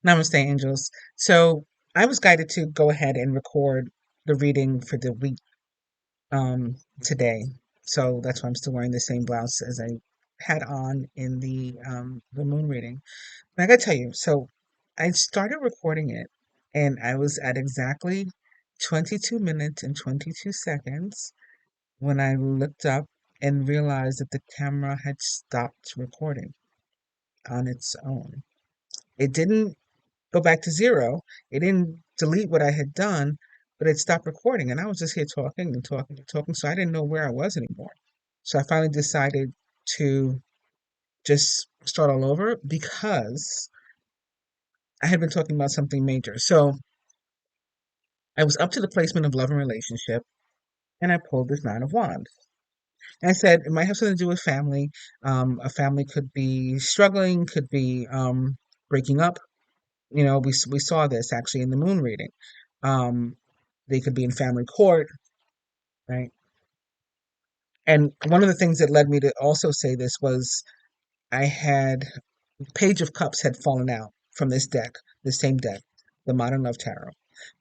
Namaste, angels. So I was guided to go ahead and record the reading for the week today. So that's why I'm still wearing the same blouse as I had on in the moon reading. But I gotta tell you, so I started recording it and I was at exactly 22 minutes and 22 seconds when I looked up and realized that the camera had stopped recording on its own. It didn't go back to zero. It didn't delete what I had done, but it stopped recording. And I was just here talking and talking and talking. So I didn't know where I was anymore. So I finally decided to just start all over because I had been talking about something major. So I was up to the placement of love and relationship, and I pulled this Nine of Wands. And I said it might have something to do with family. A family could be struggling, could be breaking up. We saw this actually in the moon reading. Um, they could be in family court, right? And one of the things that led me to also say this was I had Page of Cups had fallen out from this deck, the same deck, the Modern Love Tarot.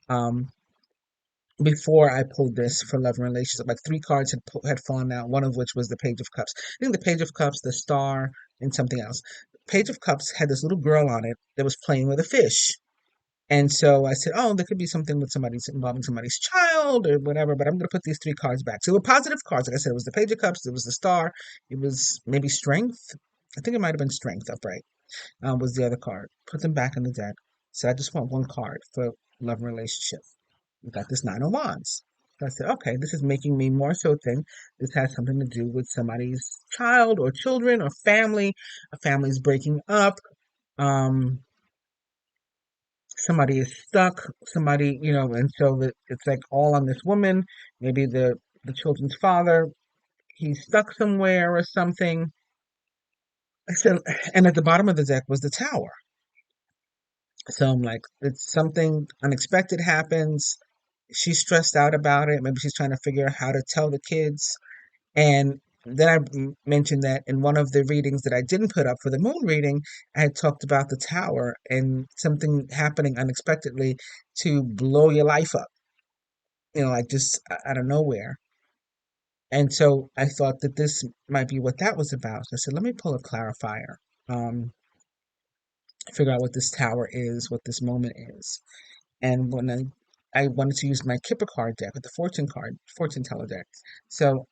Um, Before I pulled this for love and relationship, like three cards had fallen out. One of which was the Page of Cups. I think the Page of Cups, the Star, and something else. Page of Cups had this little girl on it that was playing with a fish. And so I said, oh, there could be something with somebody's involving somebody's child or whatever, but I'm going to put these three cards back. So they were positive cards. Like I said, it was the Page of Cups, it was the Star, it was maybe Strength. I think it might have been Strength upright, was the other card. Put them back in the deck. So I just want one card for love and relationship. We got this Nine of Wands. So I said, okay, this is making me more so think this has something to do with somebody's child or children or family. A family's breaking up. Um, Somebody is stuck, somebody, and so it's like all on this woman, maybe the children's father, he's stuck somewhere or something. I said, and at the bottom of the deck was the Tower. So I'm like, it's something unexpected happens. She's stressed out about it. Maybe she's trying to figure out how to tell the kids. And then I mentioned that in one of the readings that I didn't put up for the moon reading, I had talked about the Tower and something happening unexpectedly to blow your life up, like just out of nowhere. And so I thought that this might be what that was about. So I said, let me pull a clarifier, um, figure out what this tower is, what this moment is. And when I wanted to use my Kipper card deck with the fortune teller deck. So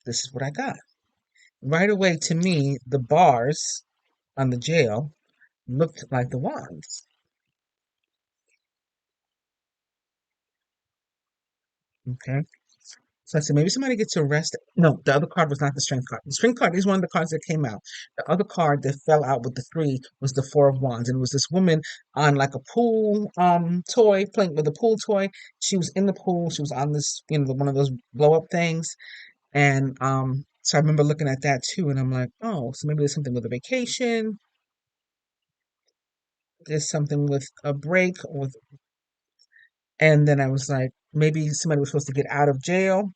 this is what I got. Right away, to me, the bars on the jail looked like the wands. Okay. So I said, maybe somebody gets arrested. No, the other card was not the strength card. The strength card is one of the cards that came out. The other card that fell out with the three was the Four of Wands. And it was this woman on like a pool toy, playing with a pool toy. She was in the pool. She was on this, one of those blow up things. And so I remember looking at that too. And I'm like, oh, so maybe there's something with a vacation. There's something with a break. And then I was like, maybe somebody was supposed to get out of jail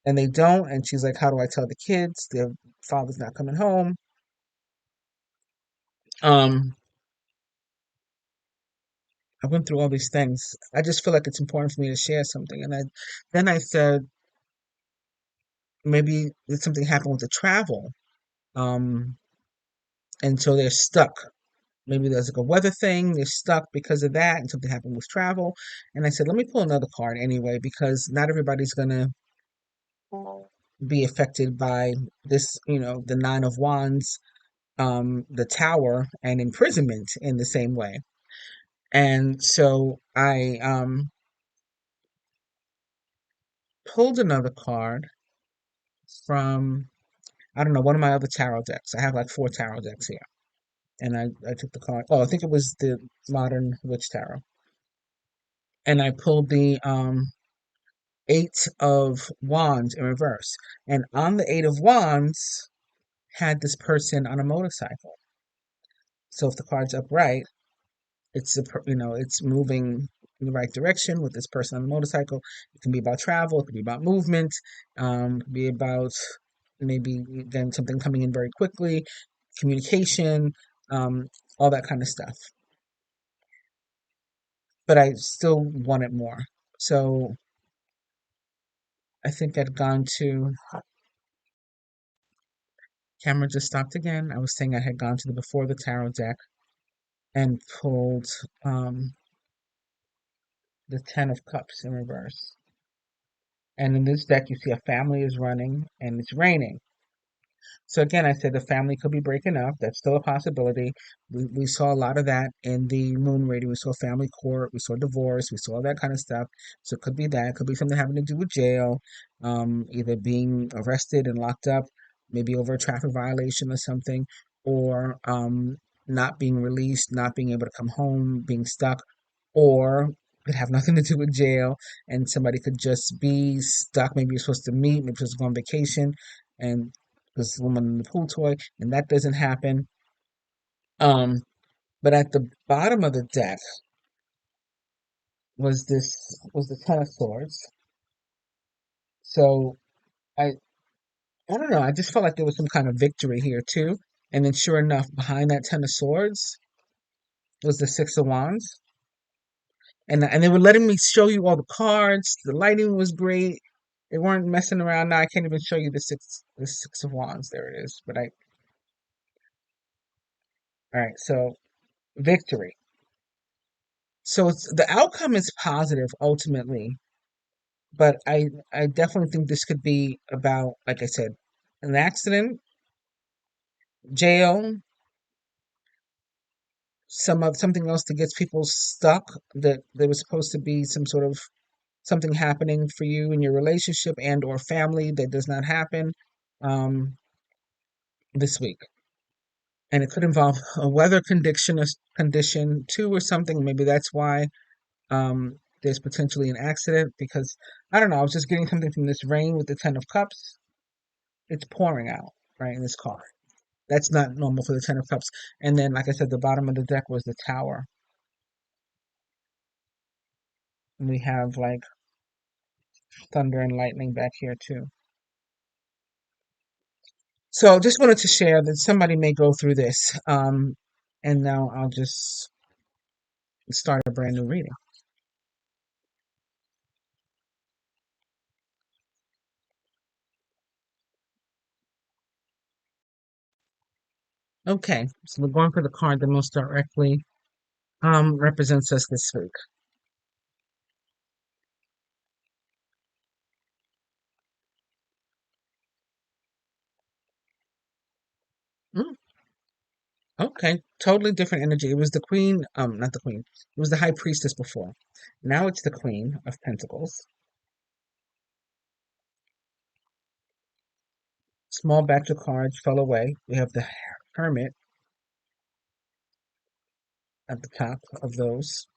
and they don't. And she's like, how do I tell the kids? Their father's not coming home. Um, I went through all these things. I just feel like it's important for me to share something. And then I said, maybe something happened with the travel. Um, and so they're stuck. Maybe there's like a weather thing. They're stuck because of that, and something happened with travel. And I said, let me pull another card anyway, because not everybody's gonna be affected by this. The Nine of Wands, the Tower, and imprisonment in the same way. And so I pulled another card from, I don't know, one of my other tarot decks. I have like four tarot decks here. And I took the card. Oh, I think it was the Modern Witch Tarot. And I pulled the Eight of Wands in reverse. And on the Eight of Wands had this person on a motorcycle. So if the card's upright, it's moving in the right direction with this person on the motorcycle. It can be about travel, it could be about movement, it could be about maybe then something coming in very quickly, communication, um, all that kind of stuff. but I still wanted more. So I think I'd gone to, camera just stopped again. I was saying I had gone to the before the tarot deck and pulled um, the Ten of Cups in reverse. And in this deck, you see a family is running and it's raining. So again, I said the family could be breaking up. That's still a possibility. We saw a lot of that in the moon reading. We saw family court, we saw divorce, we saw that kind of stuff. So it could be that. It could be something having to do with jail, either being arrested and locked up, maybe over a traffic violation or something, or not being released, not being able to come home, being stuck, or could have nothing to do with jail and somebody could just be stuck. Maybe you're supposed to meet, maybe you're supposed to go on vacation, and this woman in the pool toy, and that doesn't happen. Um, but at the bottom of the deck was the Ten of Swords. So I I don't know. I just felt like there was some kind of victory here too. And then sure enough, behind that Ten of Swords was the Six of Wands. And they were letting me show you all the cards. The lighting was great. They weren't messing around. Now I can't even show you the Six of Wands. There it is. But I all right. So victory. So the outcome is positive ultimately, but I definitely think this could be about, like I said, an accident, jail, something else that gets people stuck. That there was supposed to be some sort of something happening for you in your relationship and or family that does not happen um, this week, and it could involve a weather condition too or something. Maybe that's why there's potentially an accident because I don't know. I was just getting something from this rain with the Ten of Cups. It's pouring out right in this car. That's not normal for the Ten of Cups. And then, like I said, the bottom of the deck was the Tower. And we have like thunder and lightning back here too. So just wanted to share that somebody may go through this. And now I'll just start a brand new reading. Okay, so we're going for the card that most directly represents us this week. Mm, okay, totally different energy. It was the queen, not the queen. It was the high priestess before. Now it's the Queen of Pentacles. Small batch of cards fell away. We have the Hermit at the top of those.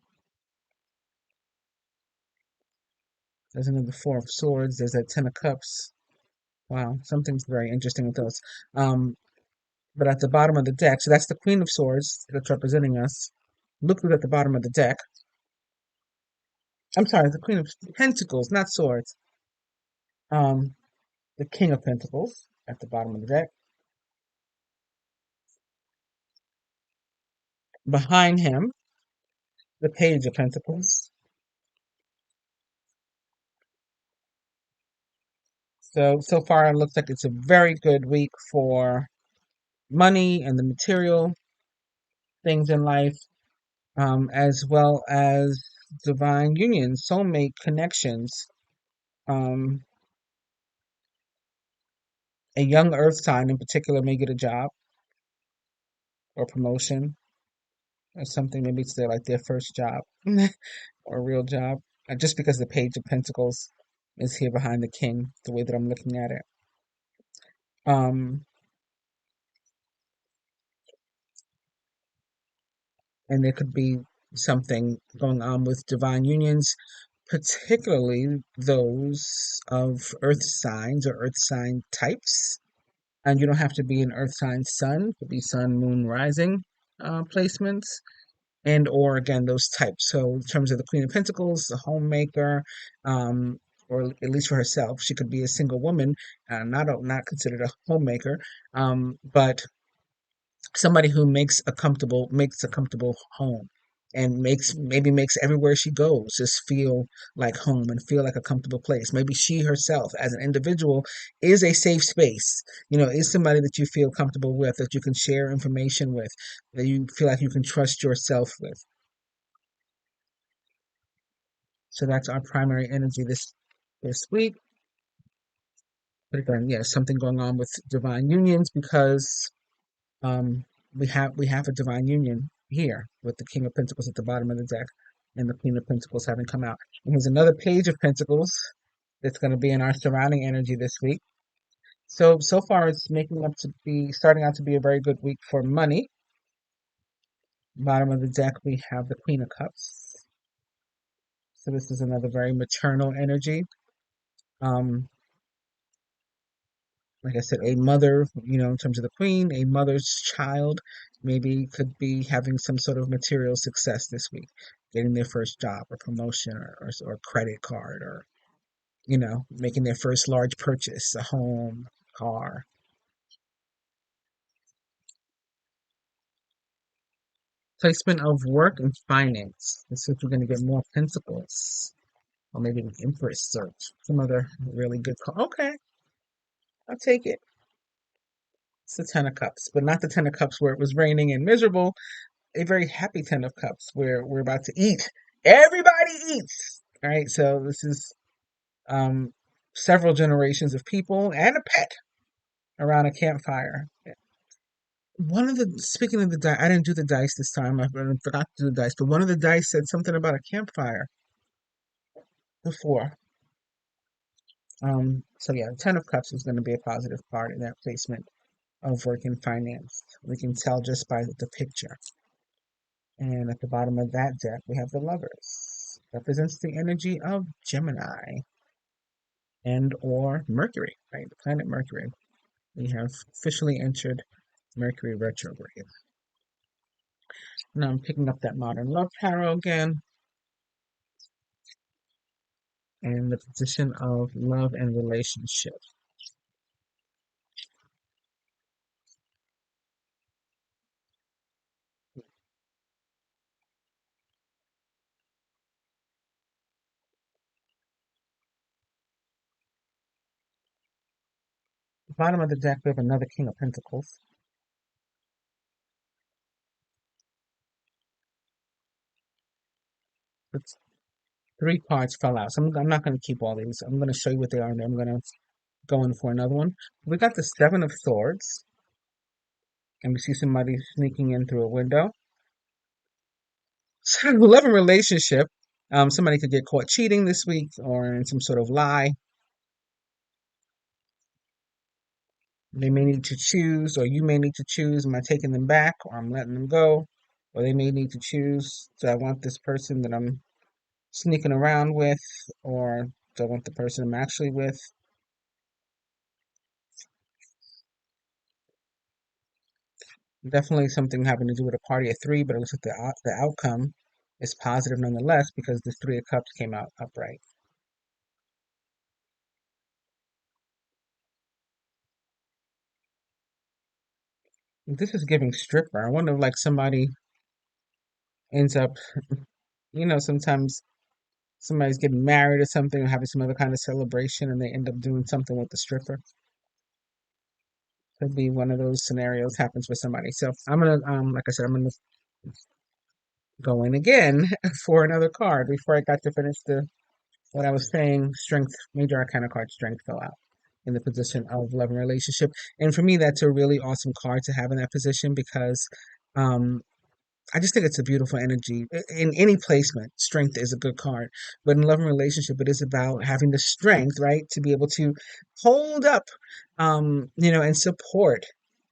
There's another Four of Swords. There's that Ten of Cups. Wow, something's very interesting with those. Um, but at the bottom of the deck, so that's the Queen of Swords that's representing us. Look who's at the bottom of the deck. I'm sorry, the Queen of Pentacles, not Swords. Um, the King of Pentacles at the bottom of the deck. Behind him, the Page of Pentacles. So far, it looks like it's a very good week for money and the material things in life, as well as divine unions, soulmate connections. Um, a young earth sign in particular may get a job or promotion or something. Maybe it's their first job or a real job. Just because the Page of Pentacles is here behind the King, the way that I'm looking at it. Um, and there could be something going on with divine unions, particularly those of earth signs or earth sign types. And you don't have to be an earth sign sun, it could be sun, moon, rising placements, and or again those types. So in terms of the Queen of Pentacles, the homemaker, or at least for herself, she could be a single woman, not considered a homemaker, but somebody who makes a comfortable home. and makes everywhere she goes just feel like home and feel like a comfortable place. Maybe she herself as an individual is a safe space, is somebody that you feel comfortable with, that you can share information with, that you feel like you can trust yourself with. So that's our primary energy this week. But again, yeah, something going on with divine unions because um we have a divine union here with the King of Pentacles at the bottom of the deck and the Queen of Pentacles having come out. And here's another Page of Pentacles that's going to be in our surrounding energy this week. So far it's making up to be starting out to be a very good week for money. Bottom of the deck we have the Queen of Cups. So this is another very maternal energy. Um, like I said, a mother, in terms of the queen, a mother's child maybe could be having some sort of material success this week, getting their first job or promotion or credit card or, making their first large purchase, a home, car. Placement of work and finance. This is we're going to get more pentacles. Or maybe the Empress or some other really good card. Okay, I'll take it. It's the Ten of Cups, but not the Ten of Cups where it was raining and miserable. A very happy Ten of Cups where we're about to eat. Everybody eats. All right, so this is um, several generations of people and a pet around a campfire. One of the speaking of the dice, I didn't do the dice this time. I forgot to do the dice, but one of the dice said something about a campfire before. So yeah, the Ten of Cups is going to be a positive card in that placement of work and finance. We can tell just by the picture. And at the bottom of that deck, we have the Lovers. Represents the energy of Gemini and or Mercury, right? The planet Mercury. We have officially entered Mercury retrograde. Now I'm picking up that modern love tarot again and the position of love and relationship. The bottom of the deck, we have another King of Pentacles. It's three cards fell out. So I'm not going to keep all these. I'm going to show you what they are, and then I'm going to go in for another one. We got the Seven of Swords, and we see somebody sneaking in through a window. So, love and relationship. Somebody could get caught cheating this week or in some sort of lie. They may need to choose, or you may need to choose. Am I taking them back, or I'm letting them go? Or they may need to choose. Do I want this person that I'm sneaking around with, or do I want the person I'm actually with? Definitely something having to do with a party of three, but it looks like the outcome is positive nonetheless because the Three of Cups came out upright. This is giving stripper. I wonder if like somebody ends up, sometimes somebody's getting married or something or having some other kind of celebration and they end up doing something with the stripper. Could be one of those scenarios happens with somebody. So I'm gonna like I said, I'm gonna go in again for another card before I got to finish the what I was saying. Strength, major arcana card strength fell out in the position of love and relationship. And for me that's a really awesome card to have in that position because um I just think it's a beautiful energy. In any placement, strength is a good card. But in love and relationship, it is about having the strength, right, to be able to hold up, and support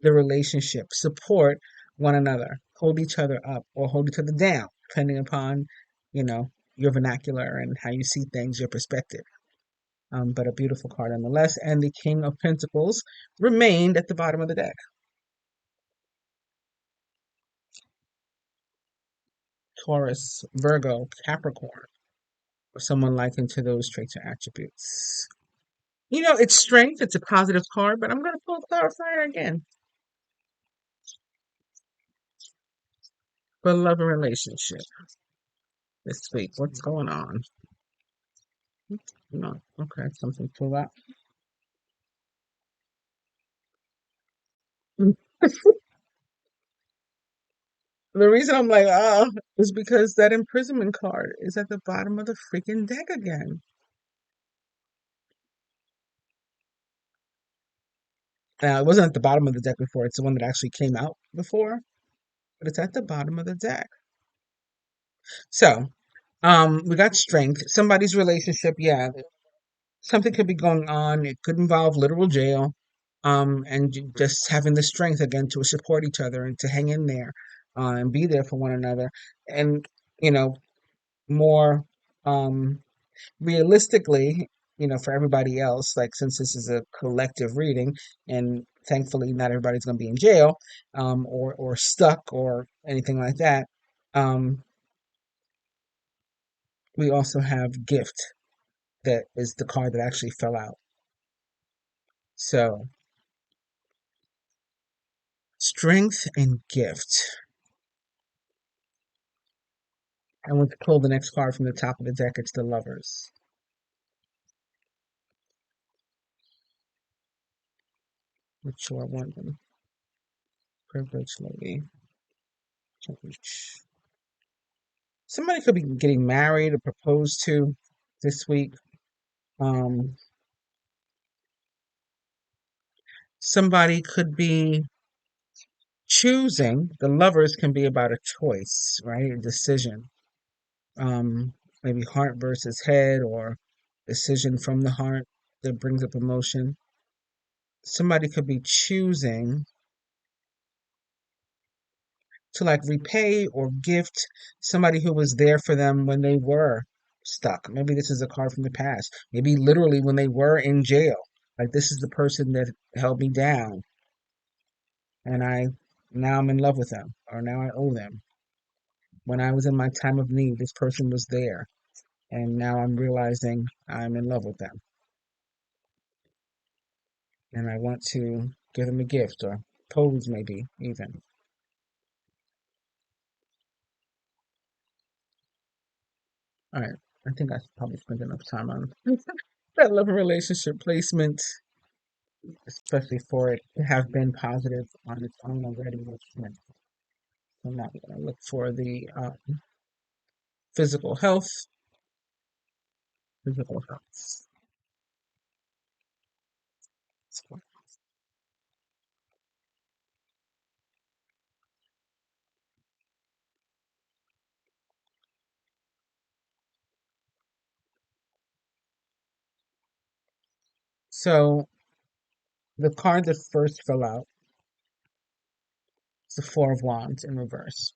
the relationship, support one another, hold each other up or hold each other down, depending upon, you know, your vernacular and how you see things, your perspective. But a beautiful card nonetheless. And the King of Pentacles remained at the bottom of the deck. Taurus, Virgo, Capricorn, or someone likened to those traits or attributes. It's strength, it's a positive card, but I'm going to pull clarifier again. for love and relationship this week. What's going on? No, okay, something pull up. The reason I'm like, is because that imprisonment card is at the bottom of the freaking deck again. Now, it wasn't at the bottom of the deck before. It's the one that actually came out before, but it's at the bottom of the deck. So, we got strength. Somebody's relationship, yeah, something could be going on. It could involve literal jail, and just having the strength again to support each other and to hang in there, and be there for one another. And, you know, more, um, realistically, for everybody else, like since this is a collective reading, and thankfully not everybody's going to be in jail, or stuck or anything like that. Um, we also have gift, that is the card that actually fell out. So strength and gift. And let's pull the next card from the top of the deck. It's the lovers. Which I want them. Privileged lady. Somebody could be getting married or proposed to this week. Um, Somebody could be choosing. The lovers can be about a choice, right? A decision. Um, Maybe heart versus head, or decision from the heart that brings up emotion. Somebody could be choosing to like repay or gift somebody who was there for them when they were stuck. Maybe this is a card from the past. Maybe literally when they were in jail. Like this is the person that held me down, and now I'm in love with them, or now I owe them. When I was in my time of need, this person was there, and now I'm realizing I'm in love with them, and I want to give them a gift, or pose maybe even. All right, I think I probably spent enough time on that love and relationship placement, especially for it to have been positive on its own already. So now we're going to look for the physical health. Physical health. So the card that first fell out is the Four of Wands in reverse.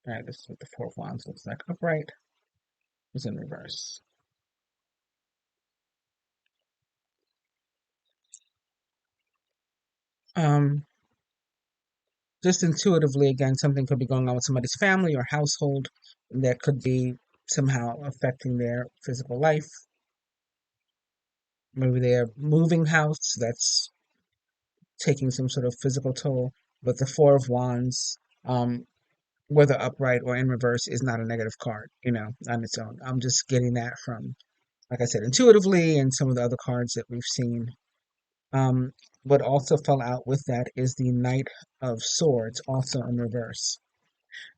All right, this is what the Four of Wands looks like. Upright is in reverse. Um, just intuitively, again, something could be going on with somebody's family or household that could be somehow affecting their physical life. Maybe they're moving house, that's taking some sort of physical toll. But the Four of Wands, whether upright or in reverse, is not a negative card, on its own. I'm just getting that from, like I said, intuitively, and some of the other cards that we've seen. Um, what also fell out with that is the Knight of Swords, also in reverse.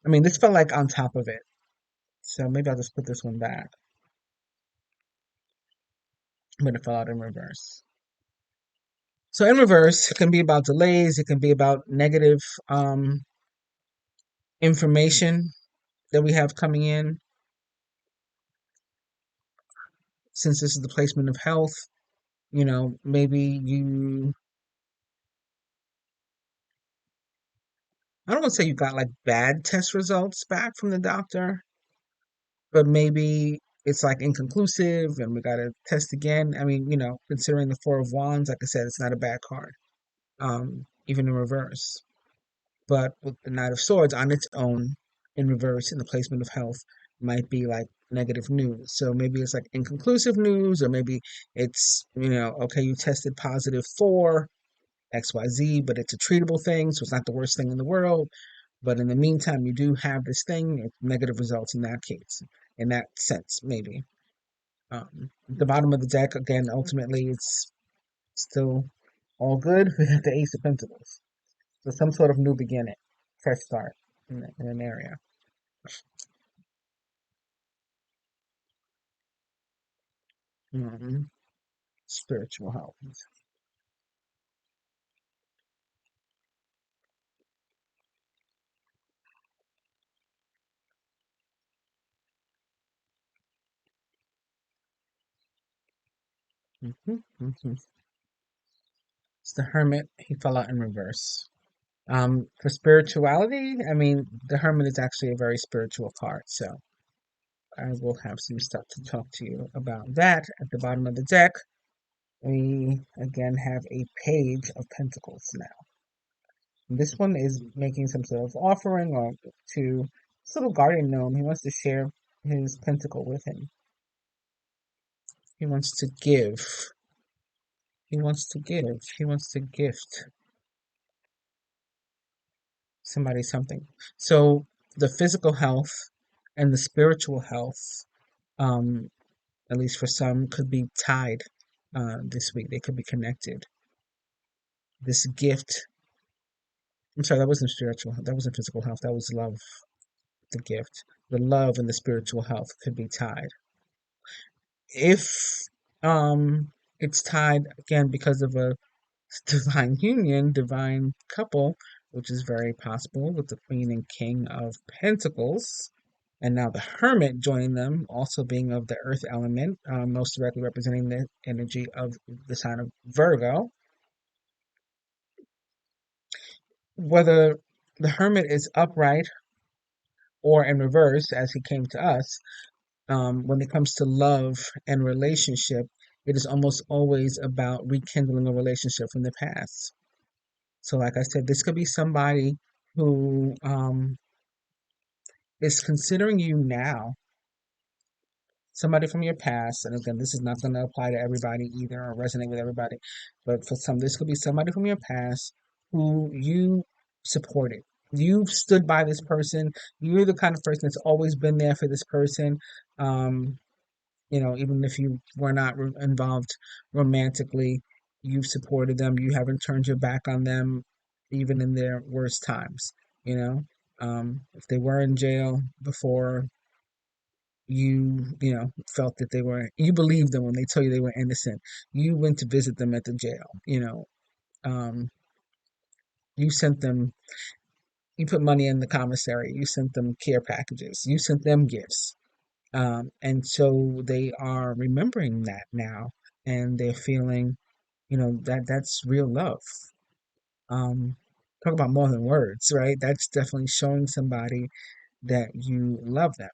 I mean, this felt like on top of it. So maybe I'll just put this one back. But it fell out in reverse. So in reverse, it can be about delays. It can be about negative information that we have coming in. Since this is the placement of health, maybe I don't want to say you got like bad test results back from the doctor, but maybe it's like inconclusive and we got to test again. I mean, considering the Four of Wands, like I said, it's not a bad card, even in reverse. But with the Knight of Swords on its own, in reverse, in the placement of health, might be like negative news. So maybe it's like inconclusive news, or maybe it's, okay, you tested positive for XYZ, but it's a treatable thing, so it's not the worst thing in the world. But in the meantime, you do have this thing, it's negative results in that case, in that sense, maybe. The bottom of the deck, again, ultimately, it's still all good. We have the Ace of Pentacles. So some sort of new beginning, fresh start in an area. Um, Spiritual health. It's the Hermit. He fell out in reverse. For spirituality, I mean, the Hermit is actually a very spiritual card, so I will have some stuff to talk to you about that. At the bottom of the deck, we again have a Page of Pentacles now. And this one is making some sort of offering or to this little guardian gnome. He wants to share his pentacle with him. He wants to give. He wants to give. He wants to gift somebody something. So the physical health and the spiritual health, um, at least for some, could be tied this week. They could be connected. This gift, I'm sorry, that wasn't spiritual. That wasn't physical health. That was love, the gift. The love and the spiritual health could be tied. If it's tied again because of a divine union, divine couple, which is very possible with the Queen and King of Pentacles, and now the Hermit joining them, also being of the Earth element, most directly representing the energy of the sign of Virgo. Whether the Hermit is upright or in reverse, as he came to us, when it comes to love and relationship, it is almost always about rekindling a relationship from the past. So, like I said, this could be somebody who is considering you now, somebody from your past. And again, this is not going to apply to everybody either or resonate with everybody. But for some, this could be somebody from your past who you supported. You've stood by this person. You're the kind of person that's always been there for this person. Um, even if you were not involved romantically, you've supported them. You haven't turned your back on them, even in their worst times. You know, if they were in jail before, felt that you believed them when they tell you they were innocent. You went to visit them at the jail. Um, you sent them, you put money in the commissary. You sent them care packages. You sent them gifts. And so they are remembering that now, and they're feeling, that's real love. Talk about more than words, right? That's definitely showing somebody that you love them.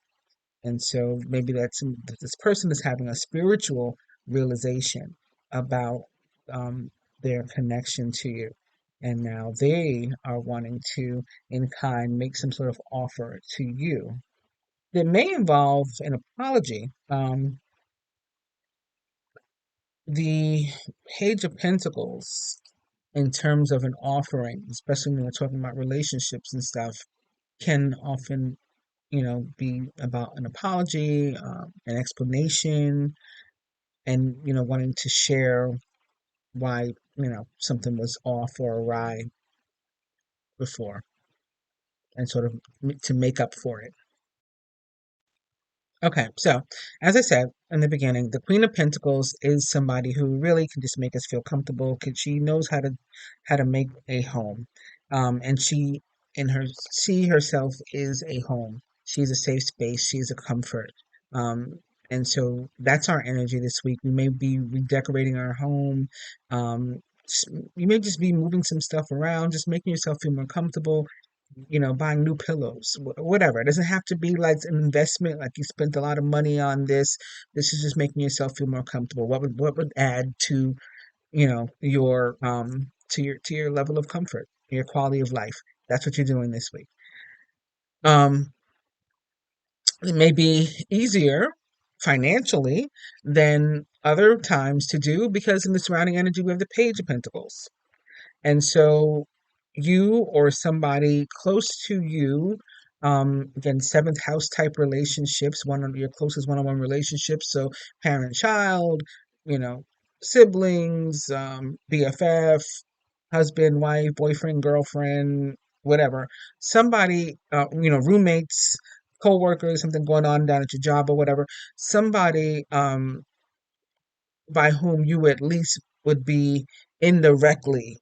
And so maybe that this person is having a spiritual realization about um, their connection to you. And now they are wanting to, in kind, make some sort of offer to you that may involve an apology. The Page of Pentacles, in terms of an offering, especially when we're talking about relationships and stuff, can often, be about an apology, an explanation, and, wanting to share why, something was off or awry before and sort of to make up for it. Okay, so as I said in the beginning, the Queen of Pentacles is somebody who really can just make us feel comfortable because she knows how to make a home, and she herself is a home. She's a safe space. She's a comfort, um, and so that's our energy this week. We may be redecorating our home. Um, you may just be moving some stuff around, just making yourself feel more comfortable, buying new pillows, whatever. It doesn't have to be like an investment, like you spent a lot of money on this. This is just making yourself feel more comfortable. What would add to, your level of comfort, your quality of life? That's what you're doing this week. Um, it may be easier financially than other times to do because in the surrounding energy we have the Page of Pentacles. And so you or somebody close to you, again, seventh house type relationships, one of your closest one-on-one relationships, so parent child, you know, siblings, BFF, husband, wife, boyfriend, girlfriend, whatever. Somebody, roommates, co-workers, something going on down at your job or whatever. Somebody, by whom you at least would be indirectly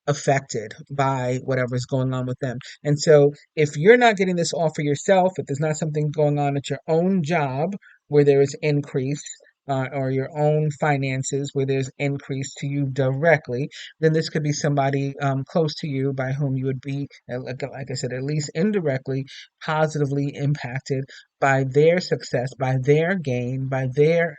affected by whatever's going on with them. And so if you're not getting this all for yourself, if there's not something going on at your own job where there is increase, or your own finances where there's increase to you directly, then this could be somebody close to you by whom you would be, like I said, at least indirectly positively impacted by their success, by their gain, by their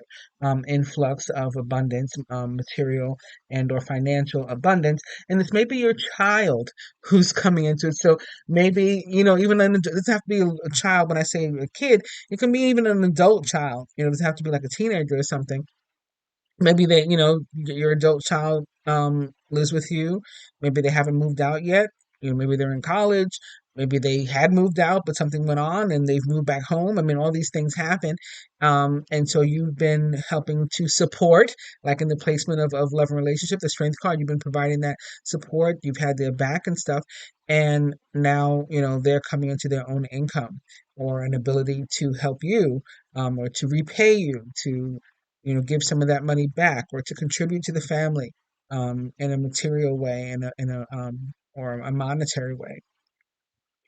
influx of abundance, material and or financial abundance. And this may be your child who's coming into it. So maybe, even it doesn't have to be a child. When I say a kid, it can be even an adult child. It doesn't have to be like a teenager or something. Maybe your adult child lives with you. Maybe they haven't moved out yet. Maybe they're in college. Maybe they had moved out, but something went on and they've moved back home. I mean, all these things happen. And so you've been helping to support, like in the placement of love and relationship, the strength card, you've been providing that support. You've had their back and stuff. And now, they're coming into their own income or an ability to help you, or to repay you, to give some of that money back or to contribute to the family, in a material way, or a monetary way.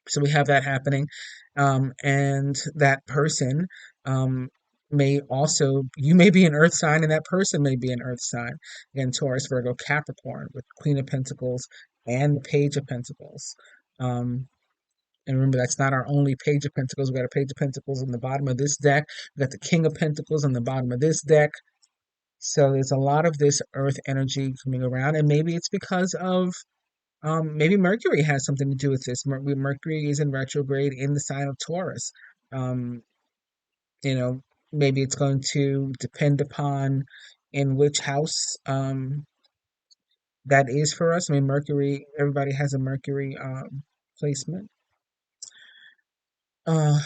So we have that happening. And that person, um, you may be an earth sign and that person may be an earth sign. Again, Taurus, Virgo, Capricorn with Queen of Pentacles and the Page of Pentacles. Um, and remember, that's not our only Page of Pentacles. We got a Page of Pentacles on the bottom of this deck. We got the King of Pentacles on the bottom of this deck. So there's a lot of this earth energy coming around, and maybe it's because of, maybe Mercury has something to do with this. Mercury is in retrograde in the sign of Taurus. Um, you know, Maybe it's going to depend upon in which house that is for us. I mean, Mercury, everybody has a Mercury placement. Uh,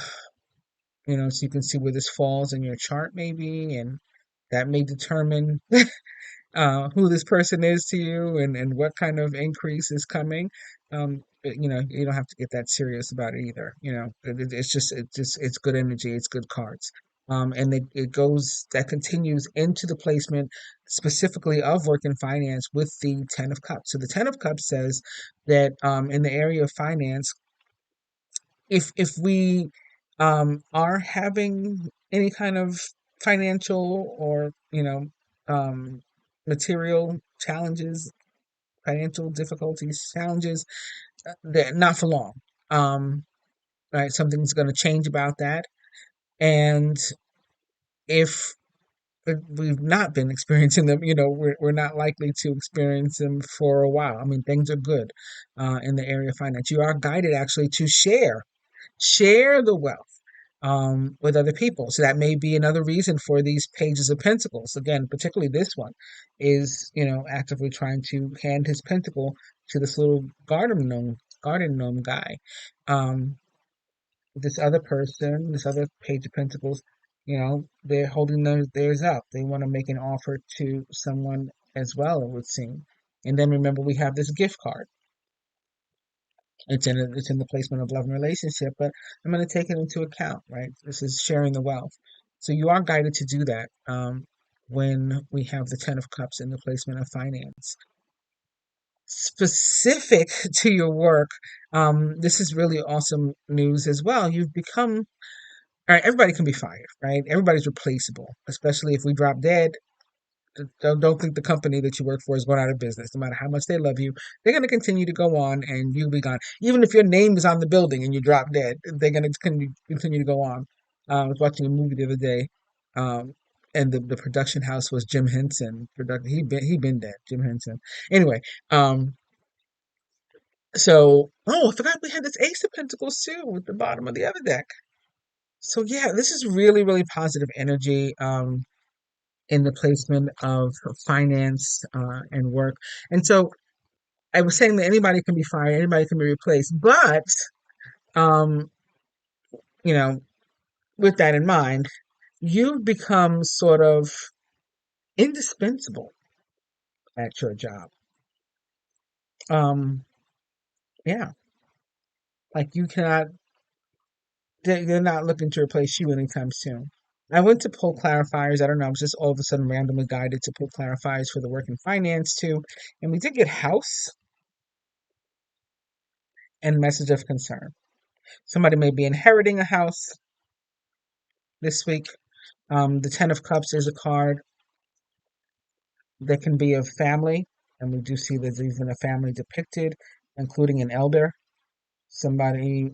so you can see where this falls in your chart, maybe, and that may determine who this person is to you and what kind of increase is coming. But, you don't have to get that serious about it either. It's good energy. It's good cards. And that continues into the placement specifically of work and finance with the Ten of Cups. So the Ten of Cups says that, in the area of finance, if we are having any kind of financial or um, material challenges, financial difficulties, challenges, that not for long. Um, right, something's going to change about that, and if we've not been experiencing them, we're not likely to experience them for a while. I mean, things are good in the area of finance. You are guided actually to share the wealth with other people. So that may be another reason for these pages of pentacles. Again, particularly this one is, actively trying to hand his pentacle to this little garden gnome guy. Um, this other person, this other page of pentacles, they're holding theirs up. They want to make an offer to someone as well, it would seem. And then remember, we have this gift card. It's in the placement of love and relationship, but I'm going to take it into account, right? This is sharing the wealth. So you are guided to do that, when we have the Ten of Cups in the placement of finance. Specific to your work, this is really awesome news as well. You've become, all right, everybody can be fired, right? Everybody's replaceable, especially if we drop dead. Don't think the company that you work for is going out of business. No matter how much they love you, they're going to continue to go on and you'll be gone. Even if your name is on the building and you drop dead, they're going to continue to go on. I was watching a movie the other day, um, and the production house was Jim Henson. He been dead, Jim Henson. Anyway, I forgot we had this Ace of Pentacles too at the bottom of the other deck. So yeah, this is really, really positive energy. In the placement of finance and work. And so I was saying that anybody can be fired, anybody can be replaced, but um, you know, with that in mind, you've become sort of indispensable at your job. Um, yeah, like you cannot, they're not looking to replace you anytime soon. I went to pull clarifiers. I don't know. I was just all of a sudden randomly guided to pull clarifiers for the work in finance too. And we did get house and message of concern. Somebody may be inheriting a house this week. The Ten of Cups is a card that can be of family. And we do see there's even a family depicted, including an elder. Somebody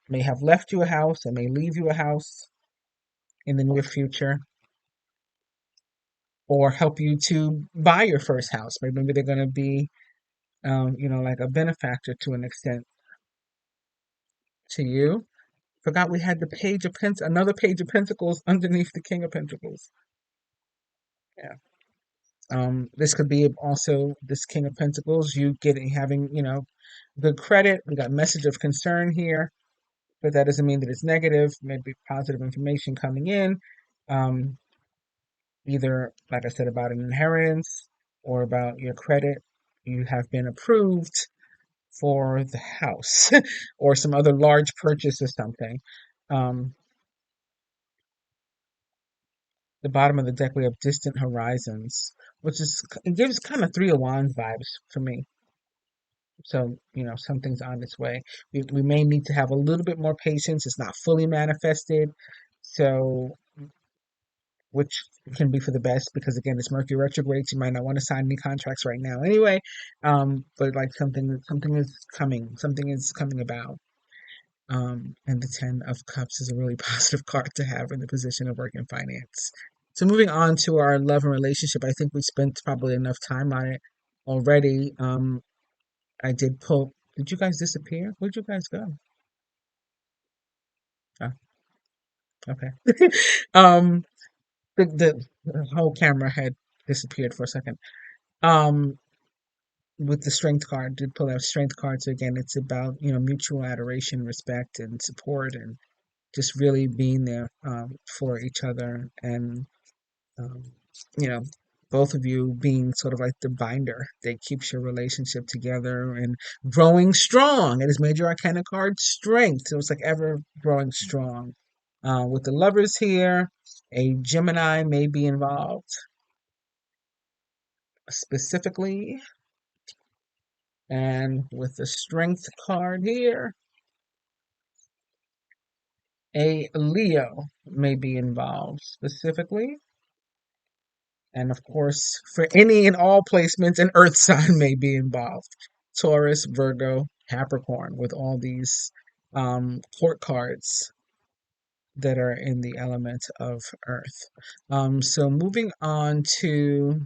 may have left you a house and may leave you a house in the near future, or help you to buy your first house. Maybe they're going to be, like a benefactor to an extent to you. Forgot we had the Page of another Page of Pentacles underneath the King of Pentacles. Yeah. This could be also this King of Pentacles. You getting having good credit. We got message of concern here, but that doesn't mean that it's negative. Maybe positive information coming in. Um, Either, like I said, about an inheritance or about your credit. You have been approved for the house or some other large purchase or something. Um, the bottom of the deck, we have distant horizons, which is, it gives kind of Three of Wands vibes for me. So, something's on its way. We may need to have a little bit more patience. It's not fully manifested. So, which can be for the best because again it's Mercury retrograde. So you might not want to sign any contracts right now anyway. But like something is coming about. And the Ten of Cups is a really positive card to have in the position of work and finance. So moving on to our love and relationship, I think we spent probably enough time on it already. I did pull. Did you guys disappear? Where'd you guys go? Oh, okay. um, the whole camera had disappeared for a second. Um, with the strength card, did pull out strength cards again. It's about mutual adoration, respect, and support, and just really being there for each other, and um, you know both of you being sort of like the binder that keeps your relationship together and growing strong. It is major arcana card strength, so it's like ever growing strong. With the lovers here, a Gemini may be involved specifically, and with the strength card here, a Leo may be involved specifically. And of course, for any and all placements, an earth sign may be involved. Taurus, Virgo, Capricorn, with all these court cards that are in the element of earth. So moving on to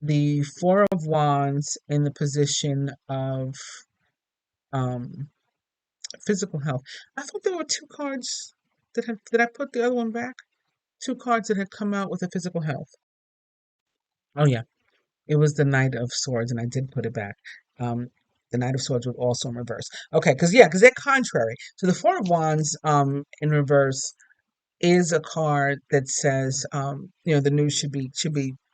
the Four of Wands in the position of um, physical health. I thought there were two cards did I put the other one back? Two cards that had come out with a physical health. Oh yeah, it was the Knight of Swords, and I did put it back. Um, the Knight of Swords was also in reverse. Okay, because they're contrary. So the Four of Wands, in reverse, is a card that says, the news should be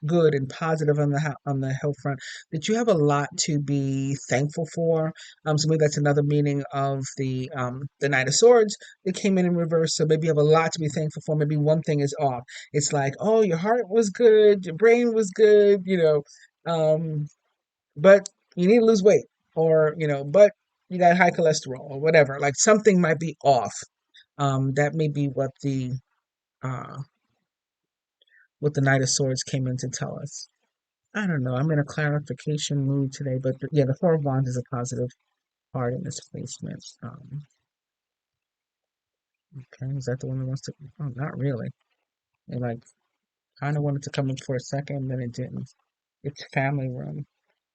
good and positive on on the health front. That you have a lot to be thankful for. So maybe that's another meaning of the Knight of Swords that came in reverse. So maybe you have a lot to be thankful for. Maybe one thing is off. It's like, oh, your heart was good, your brain was good, but you need to lose weight, or but you got high cholesterol or whatever. Like something might be off. That may be uh, what the Knight of Swords came in to tell us. I don't know. I'm in a clarification mood today, but yeah, the Four of Wands is a positive card in this placement. Okay, is that the one that wants to? Oh, not really. It like kind of wanted to come in for a second, then it didn't. It's family room.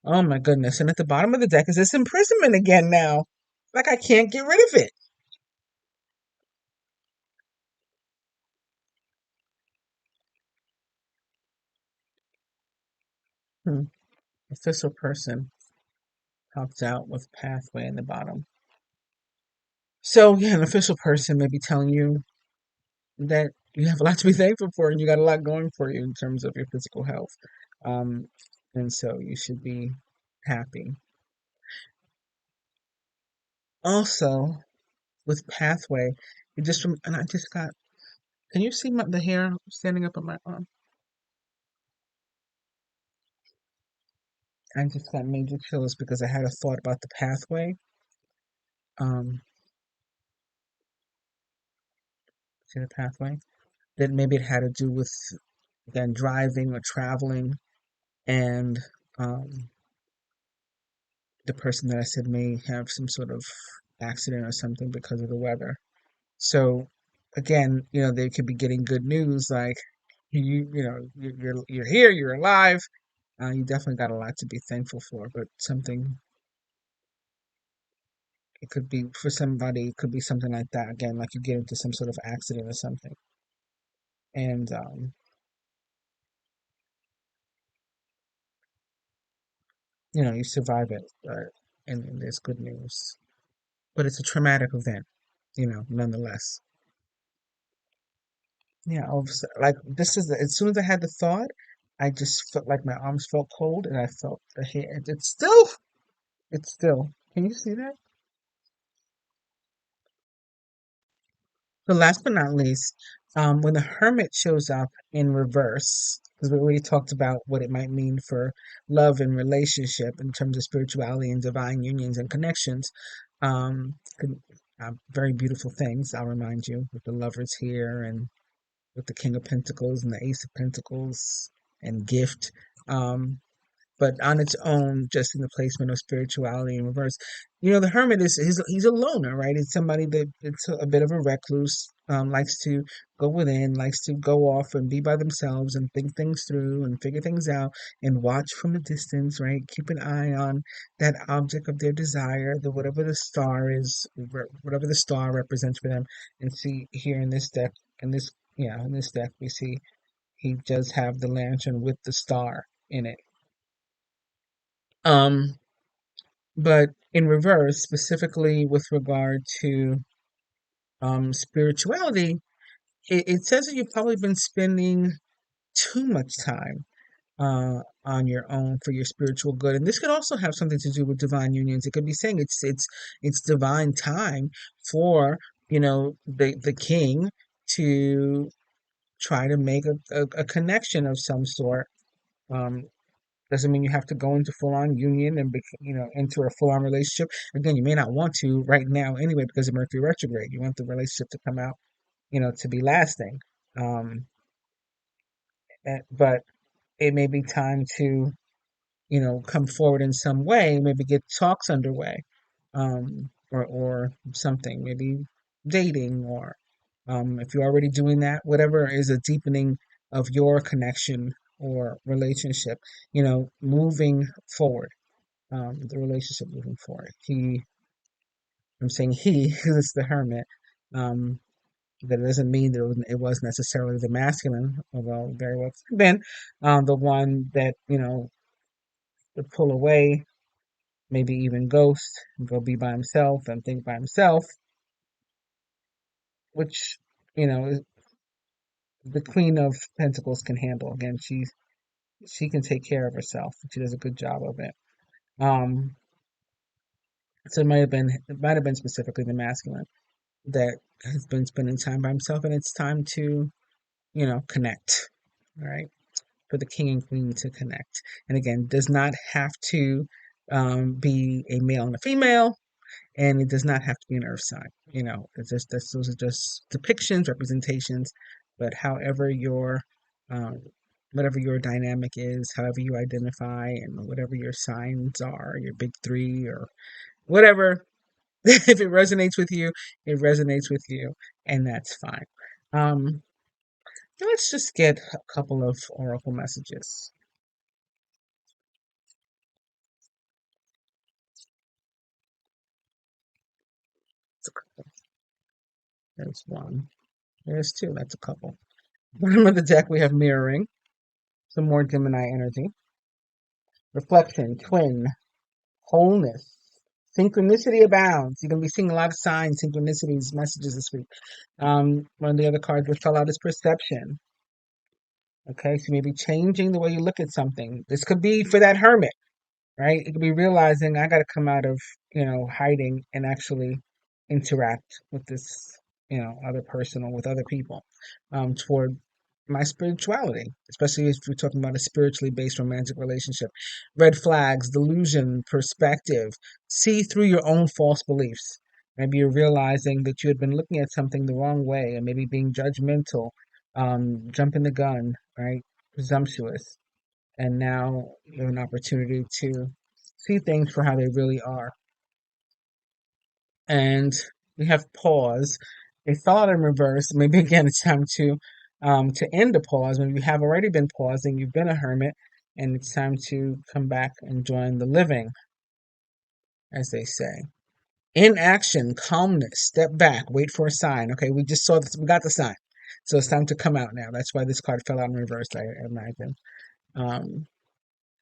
Oh my goodness! And at the bottom of the deck is this imprisonment again now. Like I can't get rid of it. Hmm. Official person. helped out with pathway in the bottom. So yeah, an official person may be telling you that you have a lot to be thankful for and you got a lot going for you in terms of your physical health. Um, and so you should be happy. Also, with pathway, and I just got, can you see the hair standing up on my arm? I just got major chills because I had a thought about the pathway. Um, see the pathway? That maybe it had to do with, again, driving or traveling, and um, the person that I said may have some sort of accident or something because of the weather. So again, they could be getting good news like you're here, you're alive. You definitely got a lot to be thankful for, but something it could be for somebody, it could be something like that again, like you get into some sort of accident or something, and you survive it, and there's good news, but it's a traumatic event, nonetheless. Yeah, like this is as soon as I had the thought, I just felt like my arms felt cold, and I felt the hair. It's still. Can you see that? So last but not least, when the hermit shows up in reverse, because we already talked about what it might mean for love and relationship in terms of spirituality and divine unions and connections. Could, very beautiful things, I'll remind you, with the lovers here and with the King of Pentacles and the Ace of Pentacles and gift. Um, but on its own, just in the placement of spirituality in reverse. The hermit he's a loner, right? It's somebody that it's a bit of a recluse, likes to go within, likes to go off and be by themselves and think things through and figure things out and watch from a distance, right? Keep an eye on that object of their desire, the whatever the star is, whatever the star represents for them. And see here in this deck, in this deck, we see he does have the lantern with the star in it. Um, but in reverse, specifically with regard to spirituality, it says that you've probably been spending too much time on your own for your spiritual good, and this could also have something to do with divine unions. It could be saying it's divine time for the king to try to make a connection of some sort. Um, Doesn't mean you have to go into full on union and enter a full on relationship. Again, you may not want to right now anyway because of Mercury retrograde. You want the relationship to come out, to be lasting. Um, but it may be time to come forward in some way, maybe get talks underway, or something, maybe dating, or if you're already doing that, whatever is a deepening of your connection or relationship, moving forward, the relationship moving forward. I'm saying he, because it's the hermit. Um, that doesn't mean that it was necessarily the masculine, although very well could have been the one that would pull away, maybe even ghost, and go be by himself and think by himself, which the Queen of Pentacles can handle. Again, she can take care of herself. She does a good job of it. Um, so it might have been specifically the masculine that has been spending time by himself, and it's time to connect. All right, for the king and queen to connect, and again, does not have to be a male and a female, and it does not have to be an earth sign. Those are just depictions, representations, but um, whatever your dynamic is, however you identify, and whatever your signs are, your big three or whatever, if it resonates with you, it resonates with you, and that's fine. Um, let's just get a couple of oracle messages. There's one. There's two. That's a couple. Bottom of the deck, we have mirroring, some more Gemini energy. Reflection, twin, wholeness. Synchronicity abounds. You're going to be seeing a lot of signs, synchronicities, messages this week. One of the other cards that fell out is perception. Okay, so maybe changing the way you look at something. This could be for that hermit, right? It could be realizing I got to come out of, hiding and actually interact with this, other person or with other people, toward my spirituality, especially if we're talking about a spiritually based romantic relationship. Red flags, delusion, perspective. See through your own false beliefs. Maybe you're realizing that you had been looking at something the wrong way and maybe being judgmental, jumping the gun, right? Presumptuous. And now you have an opportunity to see things for how they really are. And we have pause. A thought in reverse. Maybe again, it's time to end the pause. Maybe you have already been pausing. You've been a hermit, and it's time to come back and join the living, as they say. In action, calmness. Step back. Wait for a sign. Okay, we just saw this. We got the sign, so it's time to come out now. That's why this card fell out in reverse. I imagine. Um,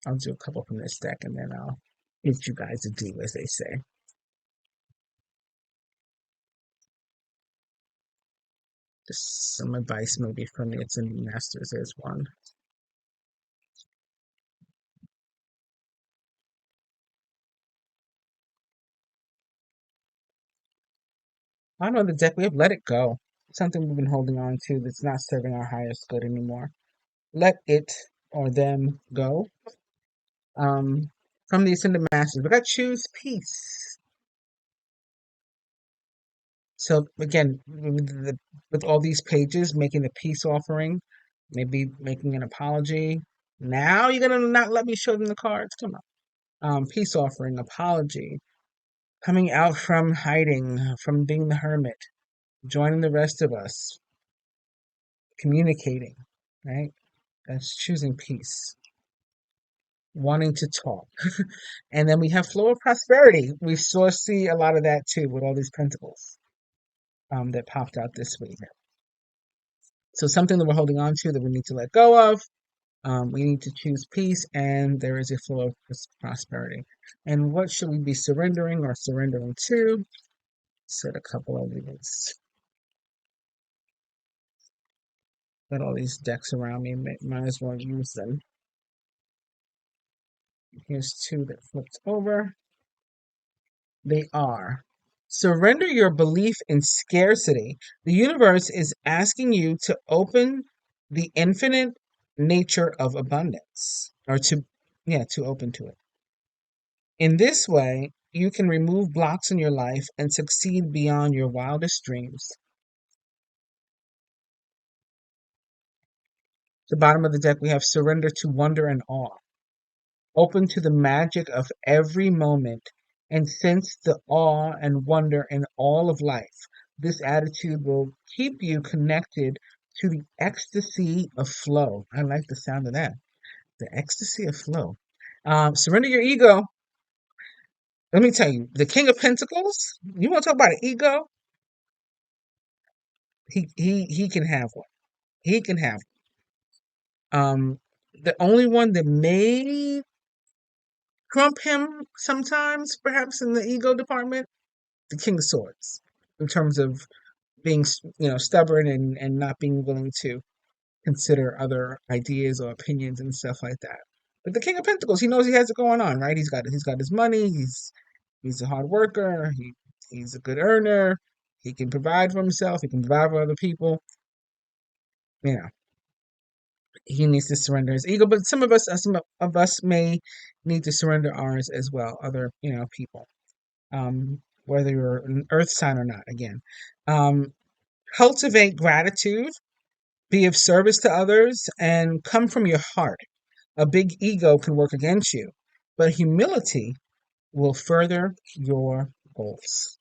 I'll do a couple from this deck, and then I'll get you guys to do as they say. Just some advice maybe from the Ascended Masters is one. I know the deck we have let it go. Something we've been holding on to that's not serving our highest good anymore. Let it or them go. Um, from the Ascended Masters, we got choose peace. So again, with all these pages, making the peace offering, maybe making an apology. Now you're gonna not let me show them the cards. Come on. Peace offering, apology, coming out from hiding, from being the hermit, joining the rest of us, communicating, right? That's choosing peace, wanting to talk. And then we have flow of prosperity. We still see a lot of that too with all these pentacles that popped out this week. So something that we're holding on to that we need to let go of. We need to choose peace, and there is a flow of prosperity. And what should we be surrendering or surrendering to? Set a couple of these. Got all these decks around me. Might as well use them. Here's two that flipped over. They are. Surrender your belief in scarcity. The universe is asking you to open the infinite nature of abundance, or to open to it. In this way, you can remove blocks in your life and succeed beyond your wildest dreams. The bottom of the deck, we have surrender to wonder and awe. Open to the magic of every moment and sense the awe and wonder in all of life. This attitude will keep you connected to the ecstasy of flow. I like the sound of that. The ecstasy of flow. Surrender your ego. Let me tell you, the King of Pentacles. You want to talk about an ego? He can have one. He can have one. The only one that may trump him sometimes, perhaps in the ego department, the King of Swords, in terms of being, stubborn and not being willing to consider other ideas or opinions and stuff like that. But the King of Pentacles, he knows he has it going on, right? He's got his money. He's a hard worker. He's a good earner. He can provide for himself. He can provide for other people. You know, he needs to surrender his ego. But some of us may need to surrender ours as well. Other, people, whether you're an Earth sign or not. Again, um, cultivate gratitude, be of service to others, and come from your heart. A big ego can work against you, but humility will further your goals.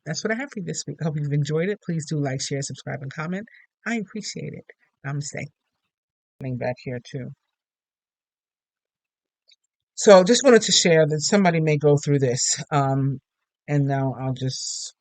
That's what I have for you this week. I hope you've enjoyed it. Please do like, share, subscribe, and comment. I appreciate it. Namaste. Coming back here too. So just wanted to share that somebody may go through this. And now I'll just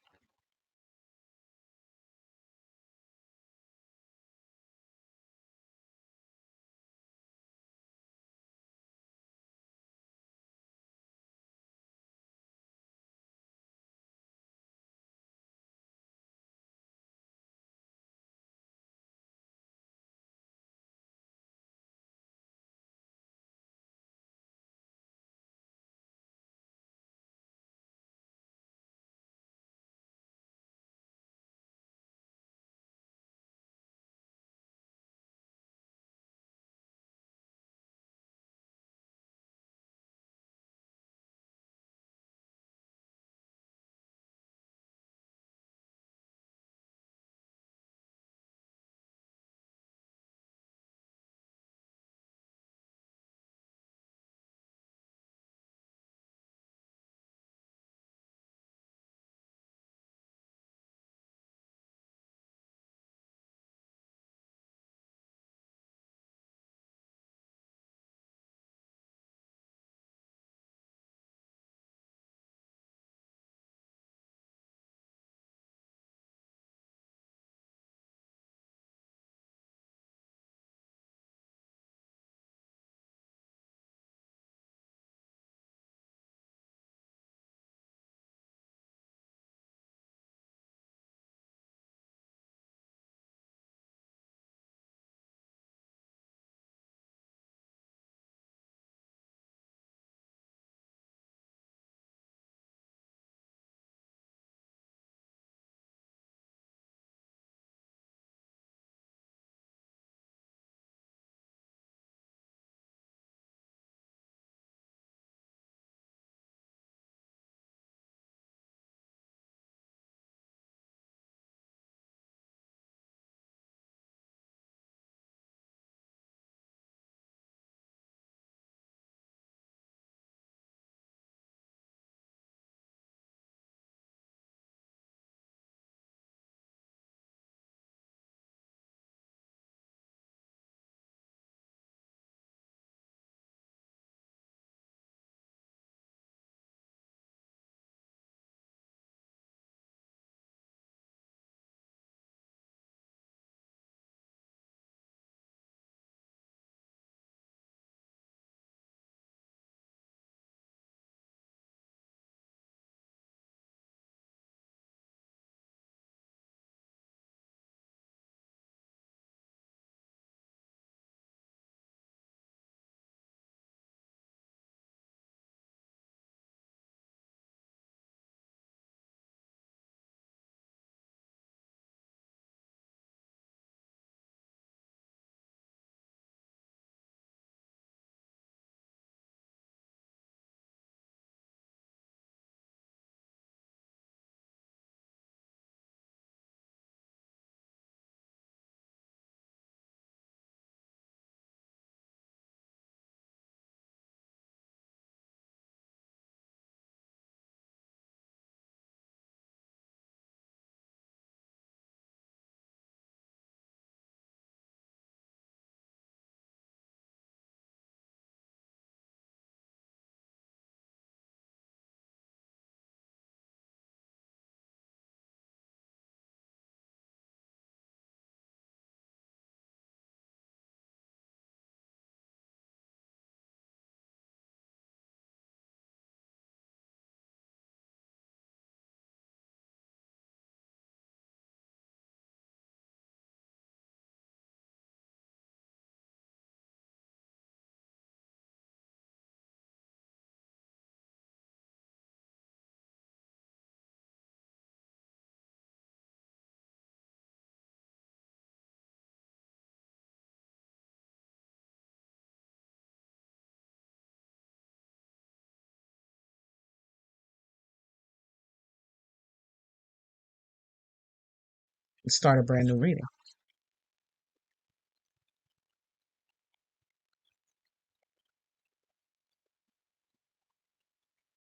start a brand new reading.